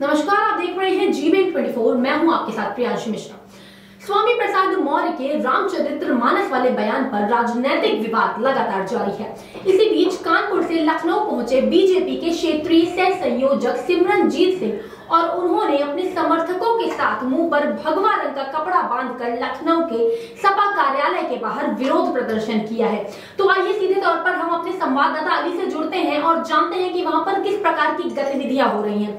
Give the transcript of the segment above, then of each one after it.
नमस्कार, आप देख रहे हैं जीबीएन 24। मैं हूं आपके साथ प्रियांशु मिश्रा। स्वामी प्रसाद मौर्य के रामचरितमानस वाले बयान पर राजनीतिक विवाद लगातार जारी है। इसी बीच कानपुर से लखनऊ पहुंचे बीजेपी के क्षेत्रीय सह संयोजक सिमरनजीत सिंह और उन्होंने अपने समर्थकों के साथ मुंह पर भगवा रंग का कपड़ा बांधकर लखनऊ के सपा कार्यालय के बाहर विरोध प्रदर्शन किया है। तो आइए सीधे तौर पर हम अपने संवाददाता अली से जुड़ते हैं और जानते हैं कि वहां पर किस प्रकार की गतिविधियां हो रही हैं।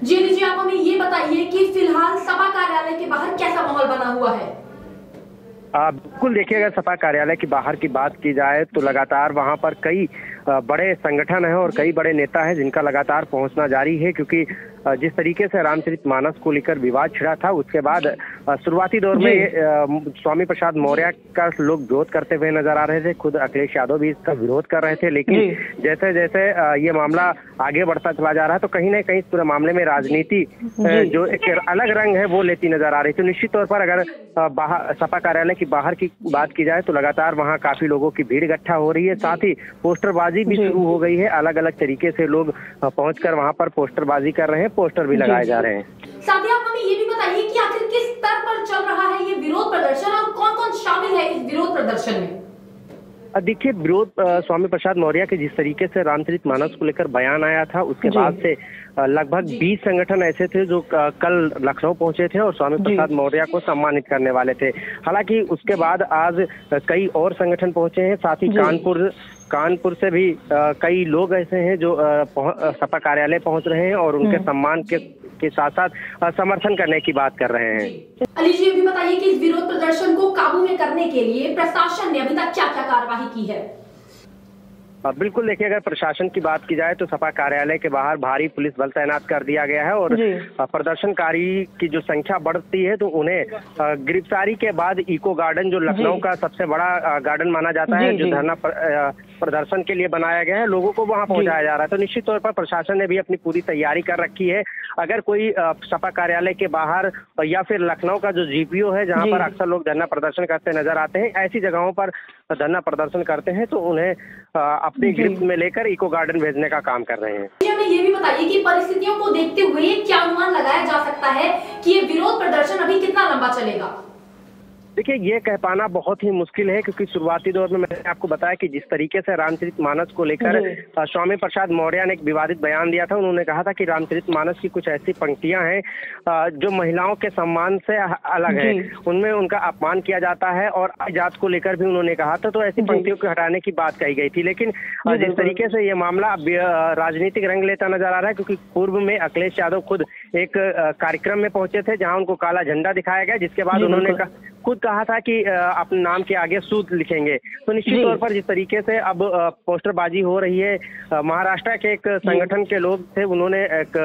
जी अली जी, आप हमें ये बताइए कि फिलहाल सपा कार्यालय के बाहर कैसा माहौल बना हुआ है? बिल्कुल, देखिए, अगर सपा कार्यालय की बाहर की बात की जाए तो लगातार वहां पर कई बड़े संगठन हैं और कई बड़े नेता हैं जिनका लगातार पहुंचना जारी है, क्योंकि जिस तरीके से रामचरितमानस को लेकर विवाद छिड़ा था उसके बाद शुरुआती दौर में स्वामी प्रसाद मौर्य का लोग विरोध करते हुए नजर आ रहे थे। खुद अखिलेश यादव भी इसका विरोध कर रहे थे, लेकिन जैसे जैसे ये मामला आगे बढ़ता चला जा रहा है तो कहीं ना कहीं इस पूरे मामले में राजनीति जो एक अलग रंग है वो लेती नजर आ रही थी। निश्चित तौर पर अगर सपा कार्यालय की बाहर की बात की जाए तो लगातार वहाँ काफी लोगों की भीड़ इकट्ठा हो रही है, साथ ही पोस्टरबाजी भी शुरू हो गई है। अलग अलग तरीके से लोग पहुंचकर वहां पर पोस्टरबाजी कर रहे हैं, पोस्टर भी लगाए जा रहे हैं। साथ ही आप हमें ये भी बताइए कि आखिर किस स्तर पर चल रहा है ये विरोध प्रदर्शन और कौन कौन शामिल है इस विरोध प्रदर्शन में? देखिए, विरोध स्वामी प्रसाद मौर्य के जिस तरीके से रामचरितमानस को लेकर बयान आया था उसके बाद से लगभग 20 संगठन ऐसे थे जो कल लखनऊ पहुंचे थे और स्वामी प्रसाद मौर्य को सम्मानित करने वाले थे। हालांकि उसके बाद आज कई और संगठन पहुंचे हैं, साथ ही कानपुर से भी कई लोग ऐसे हैं जो सपा कार्यालय पहुंच रहे हैं और उनके सम्मान के साथ साथ समर्थन करने की बात कर रहे हैं। अली जी, ये भी बताइए कि इस विरोध प्रदर्शन को काबू में करने के लिए प्रशासन ने अभी तक क्या क्या कार्यवाही की है? बिल्कुल, देखिए, अगर प्रशासन की बात की जाए तो सपा कार्यालय के बाहर भारी पुलिस बल तैनात कर दिया गया है और प्रदर्शनकारी की जो संख्या बढ़ती है तो उन्हें गिरफ्तारी के बाद इको गार्डन, जो लखनऊ का सबसे बड़ा गार्डन माना जाता है, जो धरना प्रदर्शन के लिए बनाया गया है, लोगों को वहां पहुंचाया जा रहा है। तो निश्चित तौर पर प्रशासन ने भी अपनी पूरी तैयारी कर रखी है। अगर कोई सपा कार्यालय के बाहर या फिर लखनऊ का जो जीपीओ है जहां पर अक्सर लोग धरना प्रदर्शन करते नजर आते हैं, ऐसी जगहों पर धरना प्रदर्शन करते हैं तो उन्हें अपनी गिरफ्त में लेकर इको गार्डन भेजने का काम कर रहे हैं। हमें ये भी बताइए कि परिस्थितियों को देखते हुए क्या अनुमान लगाया जा सकता है कि ये विरोध प्रदर्शन अभी कितना लंबा चलेगा? देखिए, ये कह पाना बहुत ही मुश्किल है, क्योंकि शुरुआती दौर में मैंने आपको बताया कि जिस तरीके से रामचरितमानस को लेकर स्वामी प्रसाद मौर्य ने एक विवादित बयान दिया था। उन्होंने कहा था कि रामचरितमानस की कुछ ऐसी पंक्तियां हैं जो महिलाओं के सम्मान से अलग है, उनमें उनका अपमान किया जाता है और जात को लेकर भी उन्होंने कहा था, तो ऐसी पंक्तियों को हटाने की बात कही गई थी। लेकिन जिस तरीके से ये मामला राजनीतिक रंग लेता नजर आ रहा है, क्योंकि पूर्व में अखिलेश यादव खुद एक कार्यक्रम में पहुंचे थे जहाँ उनको काला झंडा दिखाया गया, जिसके बाद उन्होंने खुद कहा था कि अपने नाम के आगे सूद लिखेंगे। तो निश्चित तौर पर जिस तरीके से अब पोस्टरबाजी हो रही है, महाराष्ट्र के एक संगठन के लोग थे, उन्होंने एक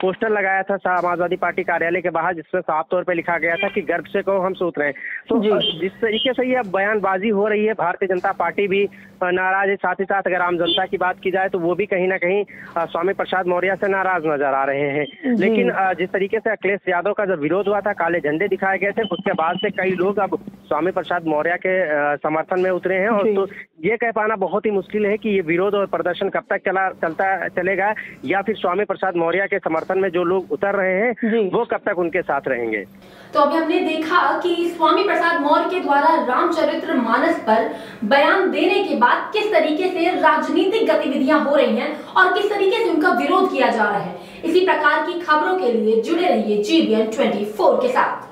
पोस्टर लगाया था समाजवादी पार्टी कार्यालय के बाहर जिसमें साफ तौर पर लिखा गया था कि गर्भ से कहो हम सूत रहे हैं। तो जिस तरीके से ये बयानबाजी हो रही है, भारतीय जनता पार्टी भी नाराज है, साथ ही साथ अगर आम जनता की बात की जाए तो वो भी कहीं ना कहीं स्वामी प्रसाद मौर्य से नाराज नजर आ रहे हैं। लेकिन जिस तरीके से अखिलेश यादव का जब विरोध हुआ था, काले झंडे दिखाए गए थे, उसके बाद से कई लोग अब स्वामी प्रसाद मौर्य के समर्थन में उतरे हैं। और तो ये कह पाना बहुत ही मुश्किल है कि ये विरोध और प्रदर्शन कब तक चलेगा या फिर स्वामी प्रसाद मौर्य के समर्थन में जो लोग उतर रहे हैं वो कब तक उनके साथ रहेंगे। तो अभी हमने देखा कि स्वामी प्रसाद मौर्य के द्वारा रामचरितमानस पर बयान देने के बाद किस तरीके से राजनीतिक गतिविधियां हो रही हैं और किस तरीके से उनका विरोध किया जा रहा है। इसी प्रकार की खबरों के लिए जुड़े रहिए जीबीएन 24 के साथ।